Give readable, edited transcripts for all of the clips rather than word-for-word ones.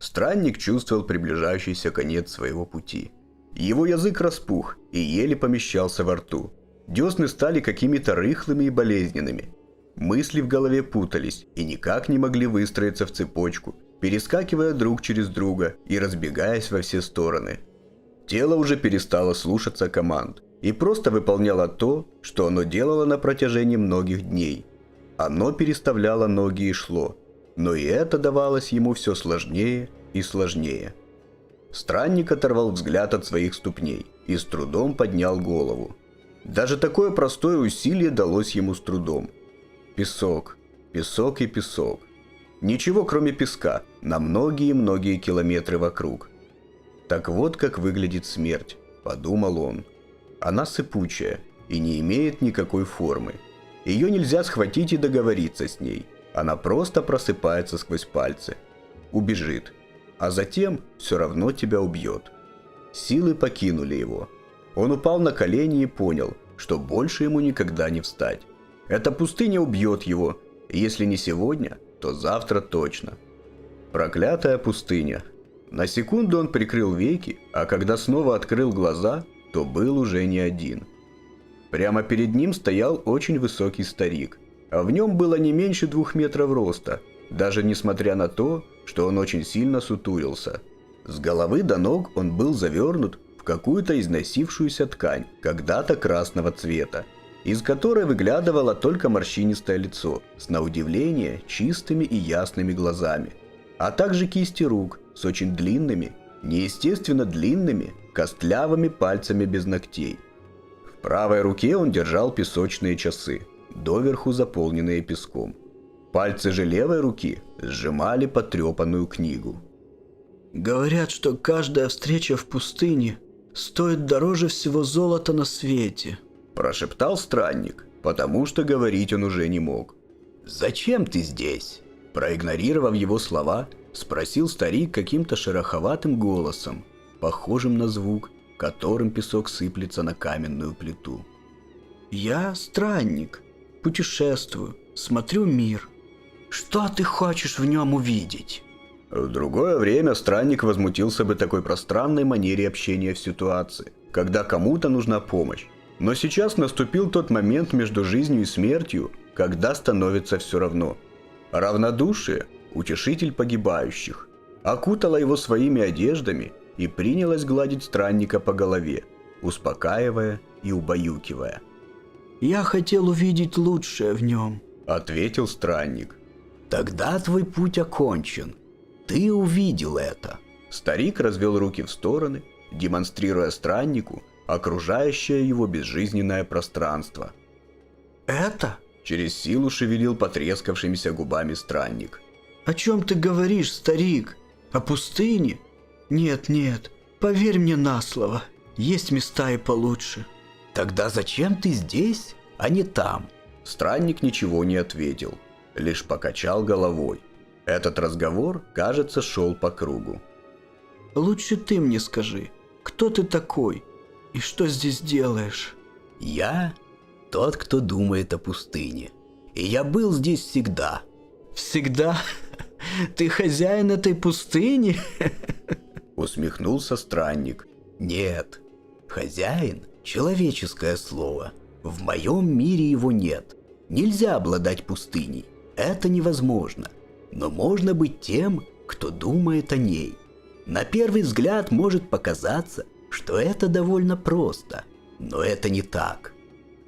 Странник чувствовал приближающийся конец своего пути. Его язык распух и еле помещался во рту. Десны стали какими-то рыхлыми и болезненными. Мысли в голове путались и никак не могли выстроиться в цепочку, перескакивая друг через друга и разбегаясь во все стороны. Тело уже перестало слушаться команд и просто выполняло то, что оно делало на протяжении многих дней. Оно переставляло ноги и шло, но и это давалось ему все сложнее и сложнее. Странник оторвал взгляд от своих ступней и с трудом поднял голову. Даже такое простое усилие далось ему с трудом. Песок, песок и песок. Ничего кроме песка на многие-многие километры вокруг. Так вот как выглядит смерть, подумал он. Она сыпучая и не имеет никакой формы. Ее нельзя схватить и договориться с ней. Она просто просыпается сквозь пальцы. Убежит. А затем все равно тебя убьет. Силы покинули его. Он упал на колени и понял, что больше ему никогда не встать. Эта пустыня убьет его, и если не сегодня, то завтра точно. Проклятая пустыня. На секунду он прикрыл веки, а когда снова открыл глаза, то был уже не один. Прямо перед ним стоял очень высокий старик, а в нем было не меньше 2 метров роста, даже несмотря на то, что он очень сильно сутулился. С головы до ног он был завернут в какую-то износившуюся ткань, когда-то красного цвета, из которой выглядывало только морщинистое лицо с, на удивление, чистыми и ясными глазами, а также кисти рук с очень длинными, неестественно длинными, костлявыми пальцами без ногтей. В правой руке он держал песочные часы, доверху заполненные песком. Пальцы же левой руки сжимали потрепанную книгу. «Говорят, что каждая встреча в пустыне стоит дороже всего золота на свете», – прошептал странник, потому что говорить он уже не мог. «Зачем ты здесь?» – проигнорировав его слова, спросил старик каким-то шероховатым голосом, похожим на звук, которым песок сыплется на каменную плиту. «Я странник, путешествую, смотрю мир. Что ты хочешь в нем увидеть?» В другое время странник возмутился бы такой пространной манере общения в ситуации, когда кому-то нужна помощь. Но сейчас наступил тот момент между жизнью и смертью, когда становится все равно. Равнодушие, утешитель погибающих, окутала его своими одеждами и принялась гладить странника по голове, успокаивая и убаюкивая. «Я хотел увидеть лучшее в нем», — ответил странник. «Тогда твой путь окончен. Ты увидел это». Старик развел руки в стороны, демонстрируя страннику окружающее его безжизненное пространство. «Это?» — через силу шевелил потрескавшимися губами странник. «О чем ты говоришь, старик? О пустыне? Нет, нет, поверь мне на слово, есть места и получше». «Тогда зачем ты здесь, а не там?» Странник ничего не ответил, лишь покачал головой. Этот разговор, кажется, шел по кругу. «Лучше ты мне скажи, кто ты такой и что здесь делаешь?» «Я тот, кто думает о пустыне. И я был здесь всегда». «Всегда? Ты хозяин этой пустыни?» Усмехнулся странник. «Нет, хозяин – человеческое слово. В моем мире его нет. Нельзя обладать пустыней. Это невозможно. Но можно быть тем, кто думает о ней. На первый взгляд может показаться, что это довольно просто. Но это не так.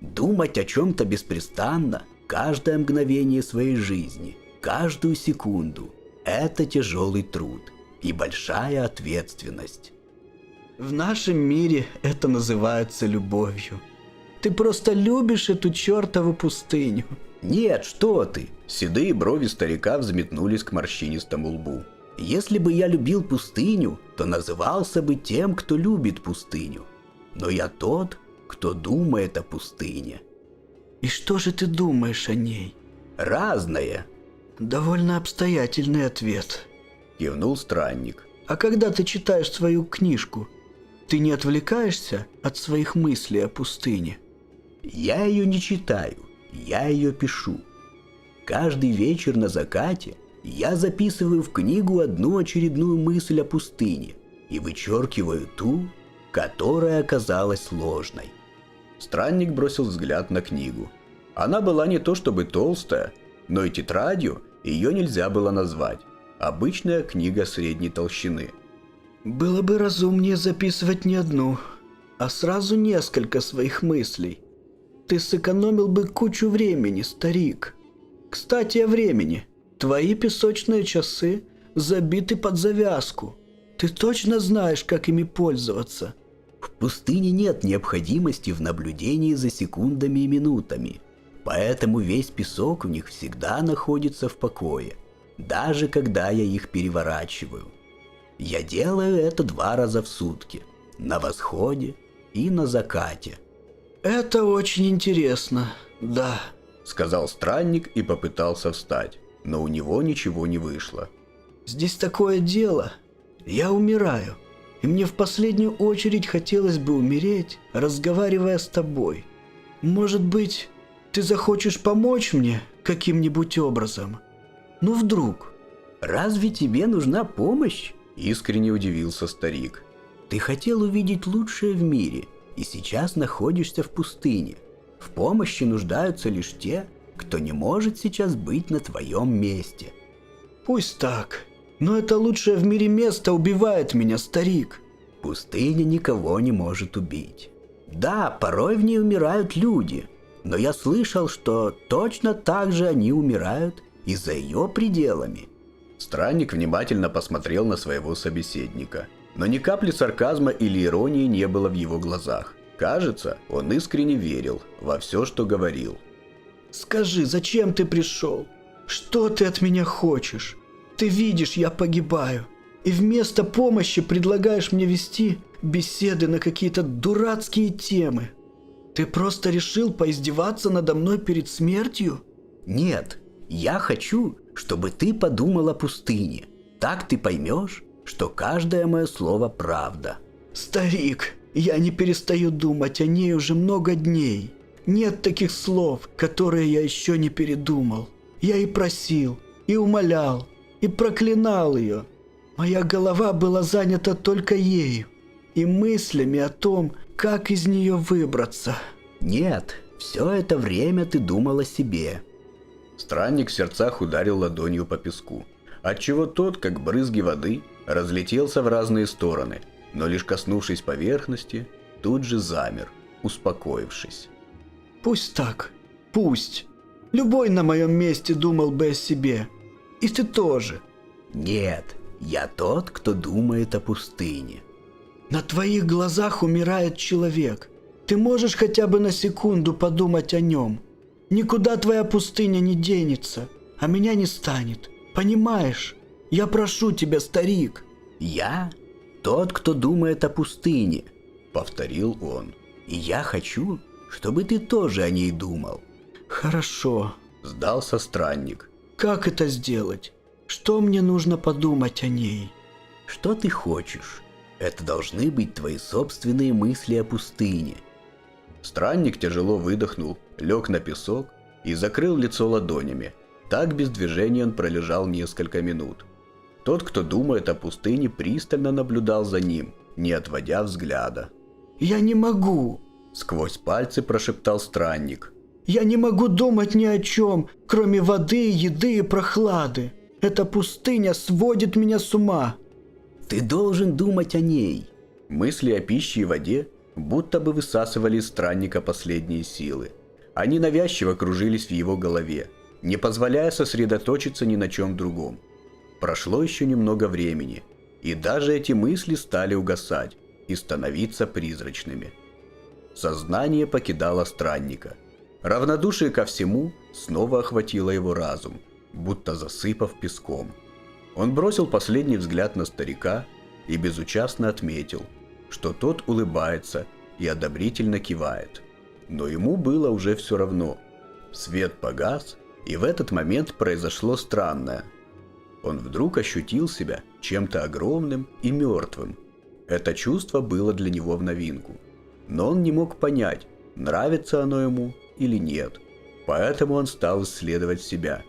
Думать о чем-то беспрестанно, каждое мгновение своей жизни, каждую секунду – это тяжелый труд и большая ответственность». «В нашем мире это называется любовью. Ты просто любишь эту чертову пустыню». «Нет, что ты!» Седые брови старика взметнулись к морщинистому лбу. «Если бы я любил пустыню, то назывался бы тем, кто любит пустыню. Но я тот, кто думает о пустыне». «И что же ты думаешь о ней?» «Разное». «Довольно обстоятельный ответ», — кивнул странник. «А когда ты читаешь свою книжку, ты не отвлекаешься от своих мыслей о пустыне?» «Я ее не читаю, я ее пишу. Каждый вечер на закате Я записываю в книгу одну очередную мысль о пустыне и вычеркиваю ту, которая оказалась ложной. Странник бросил взгляд на книгу. Она была не то чтобы толстая, но и тетрадью ее нельзя было назвать. Обычная книга средней толщины. Было бы разумнее записывать не одну, а сразу несколько своих мыслей. Ты сэкономил бы кучу времени, старик. Кстати, о времени. Твои песочные часы забиты под завязку. Ты точно знаешь, как ими пользоваться? В пустыне нет необходимости в наблюдении за секундами и минутами, поэтому весь песок в них всегда находится в покое, даже когда я их переворачиваю. Я делаю это 2 раза в сутки, на восходе и на закате. Это очень интересно, да. Сказал странник и попытался встать, но у него ничего не вышло. Здесь такое дело. Я умираю, и мне в последнюю очередь хотелось бы умереть, разговаривая с тобой. Может быть, ты захочешь помочь мне каким-нибудь образом? Ну вдруг? Разве тебе нужна помощь? Искренне удивился старик. Ты хотел увидеть лучшее в мире, и сейчас находишься в пустыне. В помощи нуждаются лишь те, кто не может сейчас быть на твоем месте. Пусть так, но это лучшее в мире место убивает меня, старик. Пустыня никого не может убить. Да, порой в ней умирают люди, но я слышал, что точно так же они умирают и за ее пределами. Странник внимательно посмотрел на своего собеседника, но ни капли сарказма или иронии не было в его глазах. Кажется, он искренне верил во все, что говорил. Скажи, зачем ты пришел? Что ты от меня хочешь? Ты видишь, я погибаю. И вместо помощи предлагаешь мне вести беседы на какие-то дурацкие темы. Ты просто решил поиздеваться надо мной перед смертью? Нет, я хочу, чтобы ты подумал о пустыне. Так ты поймешь, что каждое мое слово правда. Старик, я не перестаю думать о ней уже много дней. Нет таких слов, которые я еще не передумал. Я и просил, и умолял, и проклинал ее. Моя голова была занята только ею и мыслями о том, как из нее выбраться. Нет, все это время ты думал о себе. Странник в сердцах ударил ладонью по песку, отчего тот, как брызги воды, разлетелся в разные стороны, но лишь коснувшись поверхности, тут же замер, успокоившись. Пусть так, пусть. Любой на моем месте думал бы о себе. И ты тоже. Нет, я тот, кто думает о пустыне. На твоих глазах умирает человек. Ты можешь хотя бы на секунду подумать о нем. Никуда твоя пустыня не денется, а меня не станет. Понимаешь? Я прошу тебя, старик. Я тот, кто думает о пустыне, повторил он. И я хочу, чтобы ты тоже о ней думал. Хорошо, сдался странник. Как это сделать? Что мне нужно подумать о ней? Что ты хочешь? Это должны быть твои собственные мысли о пустыне. Странник тяжело выдохнул, лег на песок и закрыл лицо ладонями. Так без движения он пролежал несколько минут. Тот, кто думает о пустыне, пристально наблюдал за ним, не отводя взгляда. «Я не могу!» — сквозь пальцы прошептал странник. «Я не могу думать ни о чем, кроме воды, еды и прохлады. Эта пустыня сводит меня с ума!» «Ты должен думать о ней!» Мысли о пище и воде будто бы высасывали из странника последние силы. Они навязчиво кружились в его голове, не позволяя сосредоточиться ни на чем другом. Прошло еще немного времени, и даже эти мысли стали угасать и становиться призрачными. Сознание покидало странника. Равнодушие ко всему снова охватило его разум, будто засыпав песком. Он бросил последний взгляд на старика и безучастно отметил, что тот улыбается и одобрительно кивает. Но ему было уже все равно. Свет погас, и в этот момент произошло странное. Он вдруг ощутил себя чем-то огромным и мертвым. Это чувство было для него в новинку. Но он не мог понять, нравится оно ему или нет. Поэтому он стал исследовать себя.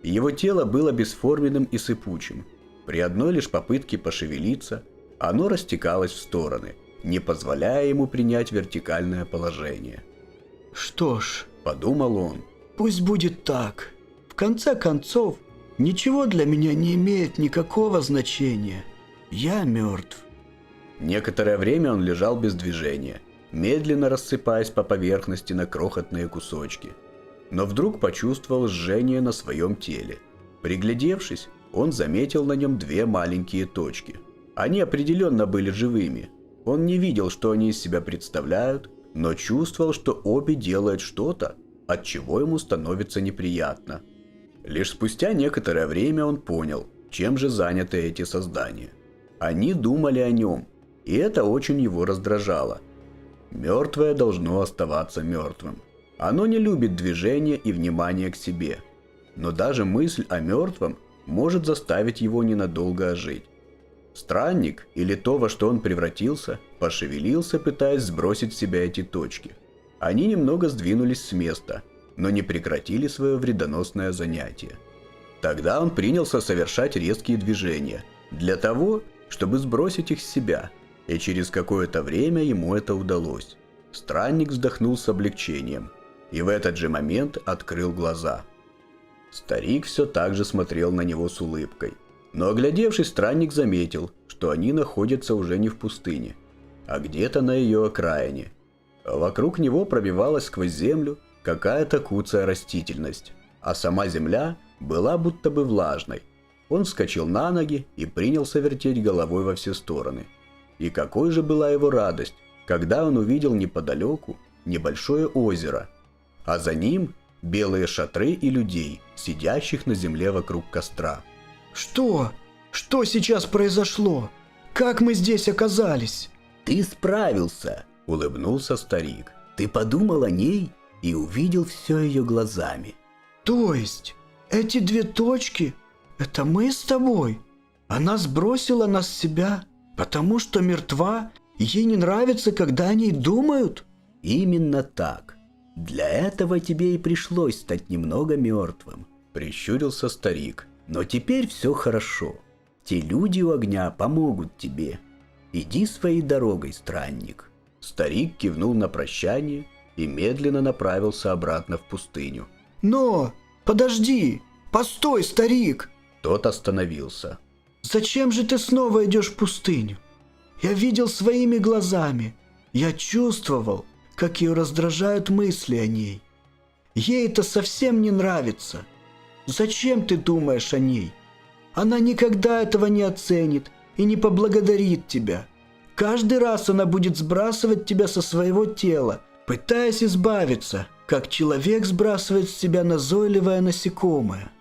Его тело было бесформенным и сыпучим. При одной лишь попытке пошевелиться, оно растекалось в стороны, не позволяя ему принять вертикальное положение. «Что ж», – подумал он, – «пусть будет так. В конце концов, ничего для меня не имеет никакого значения. Я мертв». Некоторое время он лежал без движения, медленно рассыпаясь по поверхности на крохотные кусочки. Но вдруг почувствовал жжение на своем теле. Приглядевшись, он заметил на нем две маленькие точки. Они определенно были живыми. Он не видел, что они из себя представляют, но чувствовал, что обе делают что-то, от чего ему становится неприятно. Лишь спустя некоторое время он понял, чем же заняты эти создания. Они думали о нем, и это очень его раздражало. Мертвое должно оставаться мертвым. Оно не любит движения и внимания к себе. Но даже мысль о мертвом может заставить его ненадолго ожить. Странник, или то, во что он превратился, пошевелился, пытаясь сбросить с себя эти точки. Они немного сдвинулись с места, но не прекратили свое вредоносное занятие. Тогда он принялся совершать резкие движения, для того, чтобы сбросить их с себя, и через какое-то время ему это удалось. Странник вздохнул с облегчением, и в этот же момент открыл глаза. Старик все так же смотрел на него с улыбкой. Но оглядевшись, странник заметил, что они находятся уже не в пустыне, а где-то на ее окраине. Вокруг него пробивалась сквозь землю какая-то куцая растительность, а сама земля была будто бы влажной. Он вскочил на ноги и принялся вертеть головой во все стороны. И какой же была его радость, когда он увидел неподалеку небольшое озеро, а за ним белые шатры и людей, сидящих на земле вокруг костра. «Что? Что сейчас произошло? Как мы здесь оказались?» «Ты справился», — улыбнулся старик. «Ты подумал о ней и увидел все ее глазами». «То есть эти две точки — это мы с тобой? Она сбросила нас с себя, потому что мертва, и ей не нравится, когда о ней думают?» «Именно так. Для этого тебе и пришлось стать немного мертвым», — прищурился старик. «Но теперь все хорошо. Те люди у огня помогут тебе. Иди своей дорогой, странник». Старик кивнул на прощание и медленно направился обратно в пустыню. «Но! Подожди! Постой, старик!» Тот остановился. «Зачем же ты снова идешь в пустыню? Я видел своими глазами. Я чувствовал, как ее раздражают мысли о ней. Ей это совсем не нравится. Зачем ты думаешь о ней? Она никогда этого не оценит и не поблагодарит тебя. Каждый раз она будет сбрасывать тебя со своего тела, пытаясь избавиться, как человек сбрасывает с себя назойливое насекомое».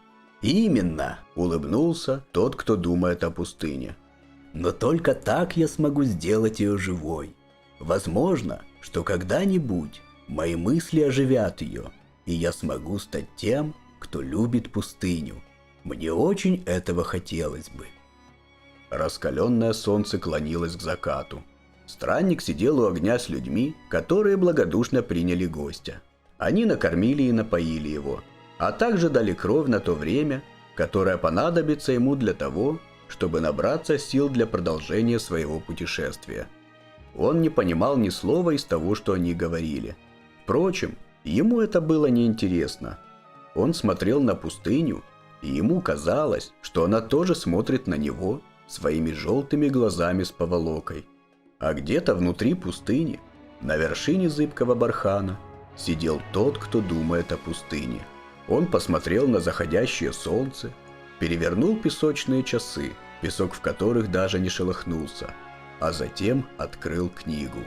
«Именно», — улыбнулся тот, кто думает о пустыне. «Но только так я смогу сделать ее живой. Возможно, что когда-нибудь мои мысли оживят ее, и я смогу стать тем, кто любит пустыню. Мне очень этого хотелось бы». Раскаленное солнце клонилось к закату. Странник сидел у огня с людьми, которые благодушно приняли гостя. Они накормили и напоили его, а также дали кровь на то время, которое понадобится ему для того, чтобы набраться сил для продолжения своего путешествия. Он не понимал ни слова из того, что они говорили. Впрочем, ему это было неинтересно. Он смотрел на пустыню, и ему казалось, что она тоже смотрит на него своими желтыми глазами с поволокой. А где-то внутри пустыни, на вершине зыбкого бархана, сидел тот, кто думает о пустыне. Он посмотрел на заходящее солнце, перевернул песочные часы, песок в которых даже не шелохнулся, а затем открыл книгу.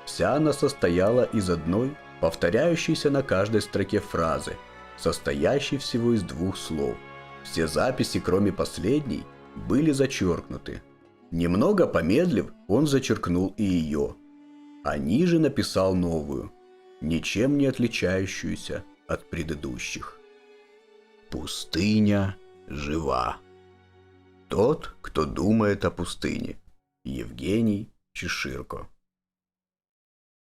Вся она состояла из одной, повторяющейся на каждой строке фразы, состоящей всего из 2 слов. Все записи, кроме последней, были зачеркнуты. Немного помедлив, он зачеркнул и ее, а ниже написал новую, ничем не отличающуюся от предыдущих. Пустыня жива. Тот, кто думает о пустыне. Евгений Чеширко.